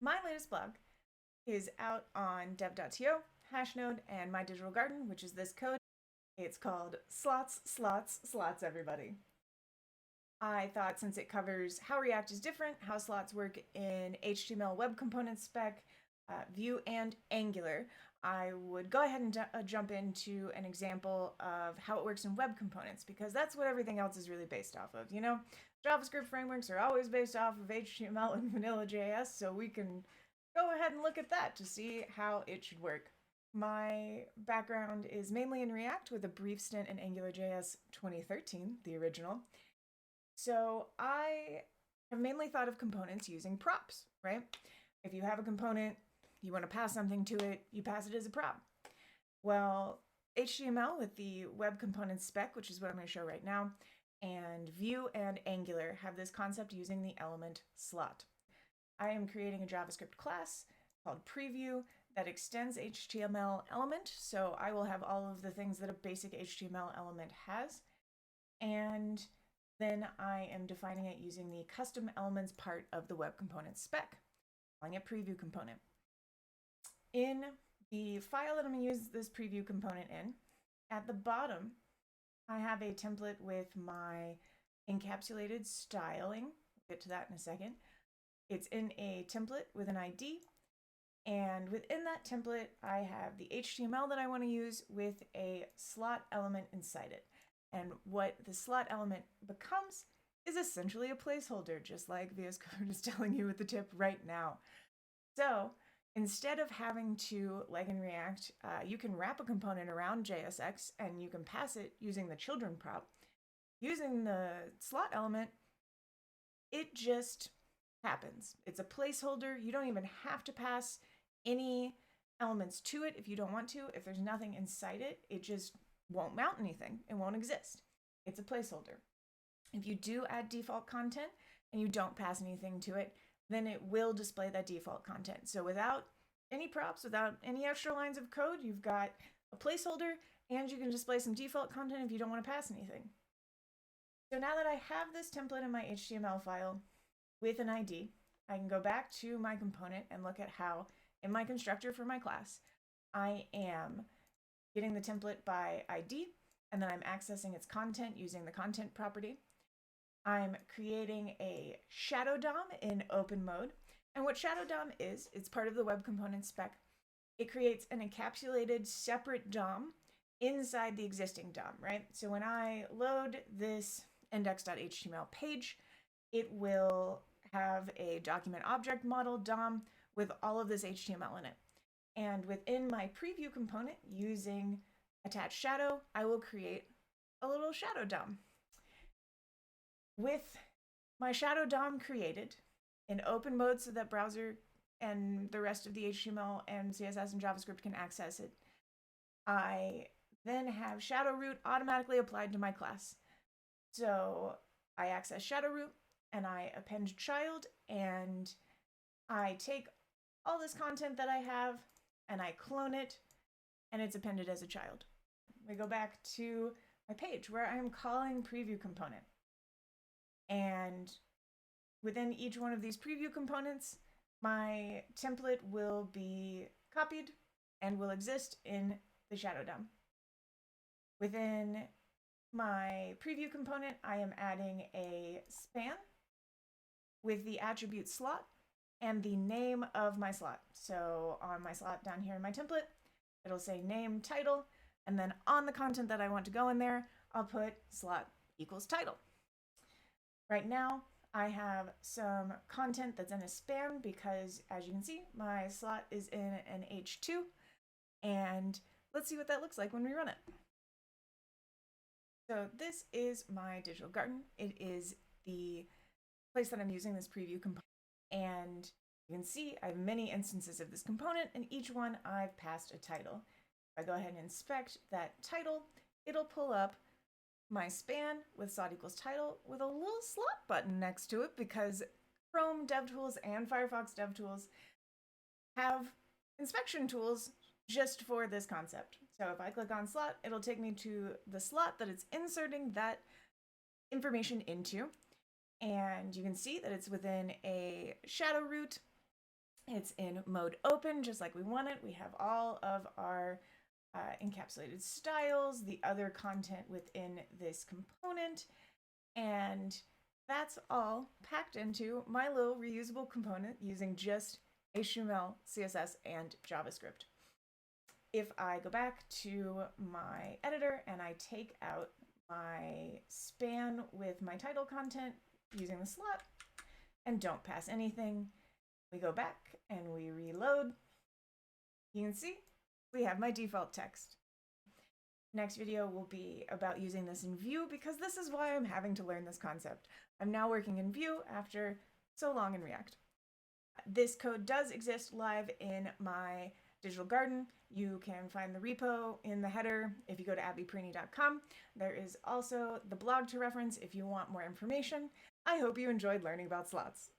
My latest blog is out on dev.to, Hashnode, and My Digital Garden, which is this code. It's called Slots, Slots, Slots, everybody. I thought since it covers how React is different, how slots work in HTML web component spec, Vue, and Angular, I would go ahead and jump into an example of how it works in web components, because that's what everything else is really based off of. You know, JavaScript frameworks are always based off of HTML and vanilla JS, so we can go ahead and look at that to see how it should work. My background is mainly in React with a brief stint in AngularJS 2013, the original. So I have mainly thought of components using props, right? If you have a component, you want to pass something to it, you pass it as a prop. Well, HTML with the web component spec, which is what I'm going to show right now, and Vue and Angular have this concept using the element slot. I am creating a JavaScript class called preview that extends HTML element, so I will have all of the things that a basic HTML element has. And then I am defining it using the custom elements part of the web component spec, calling it preview component. In the file that I'm going to use this preview component in, at the bottom, I have a template with my encapsulated styling. We'll get to that in a second. It's in a template with an ID, and within that template, I have the HTML that I want to use with a slot element inside it. And what the slot element becomes is essentially a placeholder, just like VS Code is telling you with the tip right now. So instead of having to, like in React, you can wrap a component around JSX and you can pass it using the children prop. Using the slot element, it just happens. It's a placeholder. You don't even have to pass any elements to it if you don't want to. If there's nothing inside it, it just won't mount anything. It won't exist. It's a placeholder. If you do add default content and you don't pass anything to it, then it will display that default content. So without any props, without any extra lines of code, you've got a placeholder and you can display some default content if you don't want to pass anything. So now that I have this template in my HTML file with an ID, I can go back to my component and look at how in my constructor for my class, I am getting the template by ID, and then I'm accessing its content using the content property. I'm creating a shadow DOM in open mode. And what shadow DOM is, it's part of the web component spec. It creates an encapsulated separate DOM inside the existing DOM, right? So when I load this index.html page, it will have a document object model DOM with all of this HTML in it. And within my preview component, using attach shadow, I will create a little shadow DOM. With my shadow DOM created in open mode so that browser and the rest of the HTML and CSS and JavaScript can access it, I then have shadow root automatically applied to my class. So I access shadow root and I append child, and I take all this content that I have and I clone it, and it's appended as a child. We go back to my page where I'm calling preview component. And within each one of these preview components, my template will be copied and will exist in the shadow DOM. Within my preview component, I am adding a span with the attribute slot and the name of my slot. So on my slot down here in my template, it'll say name, title, and then on the content that I want to go in there, I'll put slot equals title. Right now, I have some content that's in a span because, as you can see, my slot is in an H2, and let's see what that looks like when we run it. So this is my digital garden. It is the place that I'm using this preview component. And you can see I have many instances of this component, and each one I've passed a title. If I go ahead and inspect that title, it'll pull up my span with slot equals title with a little slot button next to it because Chrome DevTools and Firefox DevTools have inspection tools just for this concept. So if I click on slot, it'll take me to the slot that it's inserting that information into. And you can see that it's within a shadow root It's in mode open, just like we want it. We have all of our encapsulated styles, the other content within this component, and that's all packed into my little reusable component using just HTML, CSS, and JavaScript. If I go back to my editor and I take out my span with my title content using the slot and don't pass anything, we go back and we reload. You can see we have my default text. Next video will be about using this in Vue because this is why I'm having to learn this concept. I'm now working in Vue after so long in React. This code does exist live in my Digital Garden. You can find the repo in the header if you go to abbyprini.com. There is also the blog to reference if you want more information. I hope you enjoyed learning about slots.